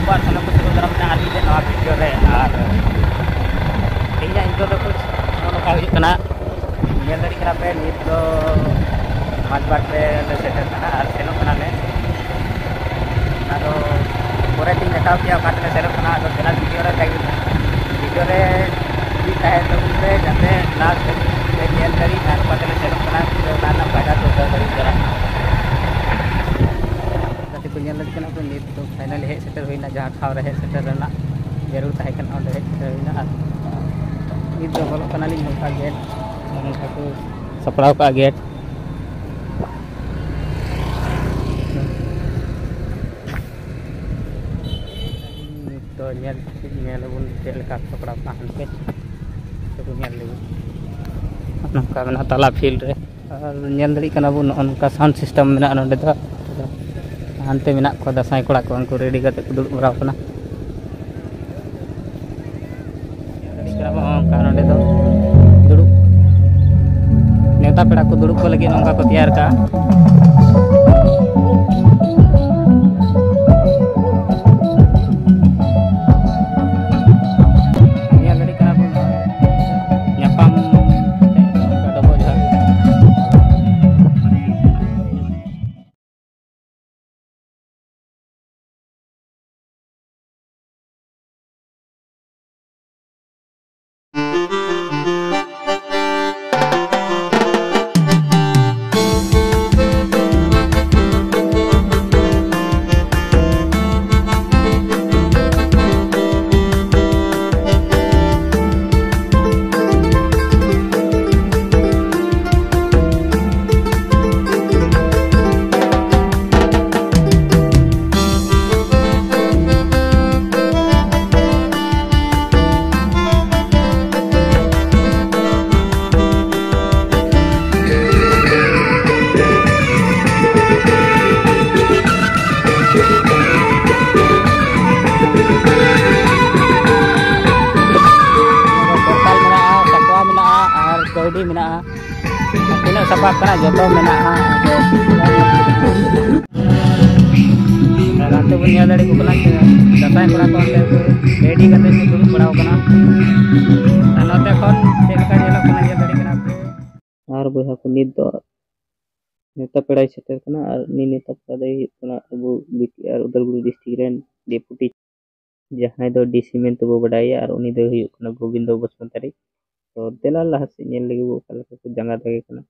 ᱵᱟᱨ ᱥᱟᱱᱟᱢ ᱠᱚ ᱥᱩᱨᱩ ᱫᱟᱨᱟᱢ ᱠᱟᱱᱟ ᱟᱹᱞᱤᱧ ᱱᱚᱣᱟ ᱵᱷᱤᱰᱤᱭᱳ ᱨᱮ ᱟᱨ ᱛᱮᱦᱮᱧᱟᱜ ᱤᱱᱴᱨᱳ ᱫᱚ ᱠᱩछ ᱱᱚᱝᱠᱟ ᱦᱩᱭᱩᱜ ᱠᱟᱱᱟ ᱧᱮᱞ ᱫᱟᱲᱮᱭᱟᱜ ᱠᱟᱱᱟ ᱯᱮ ᱱᱤᱛ ᱫᱚ ᱢᱟᱴᱷ ᱨᱮ ᱞᱮ ᱥᱮᱴᱮᱨ ᱠᱟᱱᱟ ᱟᱨ ᱥᱮᱱᱚᱜ ᱠᱟᱱᱟᱞᱮ ᱟᱫᱚ ᱯᱚᱨᱮ ᱛᱤᱧ ᱢᱮᱛᱟᱣ ᱯᱮᱭᱟ ᱚᱠᱟ ᱛᱮᱞᱮ ᱥᱮᱱᱚᱜ ᱠᱟᱱᱟ ᱟᱫᱚ ᱛᱮᱞᱟ ᱵᱷᱤᱰᱤᱭᱳ ᱨᱮ ᱛᱟᱦᱮᱸ ᱛᱟᱵᱚᱱ ᱯᱮ ᱡᱟᱛᱮ ᱞᱟᱥᱴ ᱫᱷᱟᱹᱵᱤᱡ ᱧᱮᱞ ᱫᱟᱲᱮᱭᱟᱜ ᱟᱨ ᱚᱠᱟ ᱛᱮᱞᱮ ᱥᱮᱱᱚᱜ ᱠᱟᱱᱟ ᱚᱱᱟ ᱨᱮᱱᱟᱜ ᱯᱷᱟᱭᱫᱟ ᱫᱚ ᱩᱴᱷᱟᱹᱣ ᱫᱟᱲᱮᱭᱟᱜ ᱜᱟᱛᱮ ᱠᱚ ᱧᱮᱞ ᱫᱟᱲᱮᱭᱟᱜ ᱠᱟᱱᱟ ᱯᱮ ᱱᱤᱛ ᱫᱚ ᱯᱷᱟᱭᱱᱟᱞᱤ ᱦᱮᱡ ᱥᱮᱴᱮᱨ ᱦᱩᱭᱱᱟ ᱡᱟᱦᱟᱸ ᱴᱷᱟᱶ ᱨᱮ ᱦᱮᱡ ᱥᱮᱴᱮᱨ ᱨᱮᱱᱟᱜ ᱡᱟᱹᱨᱩᱲ ᱛᱟᱦᱮᱸ ᱠᱟᱱᱟ ᱚᱸᱰᱮ ᱦᱮᱡ ᱥᱮᱴᱮᱨ ᱦᱩᱭᱱᱟ ᱟᱨ ᱱᱤᱛ ᱫᱚ ᱵᱚᱞᱚᱜ ᱠᱟᱱᱟᱞᱤᱧ ᱱᱚᱝᱠᱟ ᱜᱮᱴ ᱱᱚᱝᱠᱟ ᱠᱚ ᱥᱟᱯᱲᱟᱣ ᱠᱟᱜᱼᱟ ᱜᱮᱴ तो ñelabun चेक लेका सापड़ाव का हनते तो ñel लगी नौका मेना ताला फील्ड रे और ñel दड़ी कना बु नौका साउंड सिस्टम मेना नोंडे दो हानते मेना को दसाई कोड़ा को उनको रेडी करते को दुड़ बराव कना दड़ी कना नौका नोंडे दो दुड़ु नेता पेड़ा को दुड़ु को लगी नौका को तैयार का कौड़ी मेना तीन सफा करना जो मेना गाते बन ñel dari ko kena datai kora ko onde ko ready kate ko dulu baraw kana anote kon cheka ñelo kana ñel dari kana ar boha ko nit do नेता पेड़ाई सेटर कना और नी नेता पेड़ा कना अबु बीटी और उदलगुड़ी डिस्ट्रिक्ट रेन डेपुटी जहां दो DC main तो बडाया और उनी दो हुयो कना गोविंद बसुमतारी तो तेला लाहा से ñel लगी वो कला को जंगा दगे कना